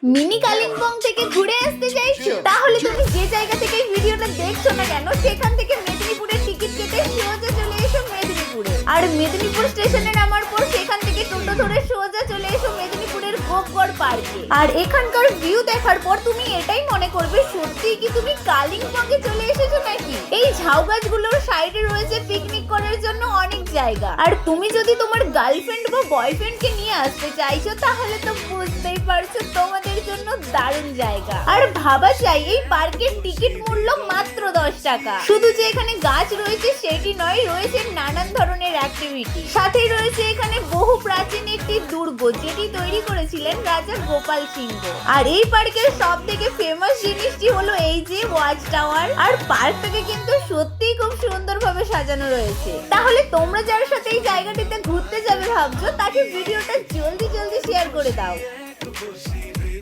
Mini Kalimpong থেকে ঘুরে আসতে চাইছো? তাহলে তুমি যে জায়গা থেকে এই ভিডিওটা দেখছো না কেন সেখান থেকে মেদিনীপুরের টিকিট কেটে সোজা চলে এসো মেদিনীপুরে। আর মেদিনীপুর স্টেশনে নামার পর সেখান থেকে টোটো ধরে সোজা চলে এসো মেদিনীপুরের গোপগড় পার্কে। আর এখানকার ভিউ দেখার পর তুমি এটাই মনে করবে সত্যিই কি তুমি কালিম্পংয়ে চলে এসেছো নাকি। এই ঝাউ গাছগুলোর সাইডে রয়েছে পিকনিক করার জন্য অনেক জায়গা। আর তুমি যদি তোমার গার্লফ্রেন্ড বা বয়ফ্রেন্ডকে নিয়ে আসতে চাইছো তাহলে তো বুঝতেই পারছো তোমাদের জন্য দারুণ জায়গা। আর ভাবা যায় এই পার্কের টিকিট মূল্য মাত্র 10 টাকা। শুধু যে এখানে গাছ রয়েছে সেটি নয়, রয়েছে নানান ধরনের অ্যাক্টিভিটি। সাথেই রয়েছে এখানে বহু প্রাচীন একটি দুর্গ যেটি তৈরি করেছিলেন রাজা গোপাল সিংহ। আর এই পার্কের সব থেকে ফেমাস জিনিসটি হলো এই যে ওয়াচ টাওয়ার। আর পার্কটাকে কিন্তু সত্যিই খুব সুন্দরভাবে সাজানো রয়েছে। তাহলে তোমরা যার সাথে এই জায়গাটিতে ঘুরতে যাবে ভাবছো তাকে ভিডিওটা জলদি শেয়ার করে দাও।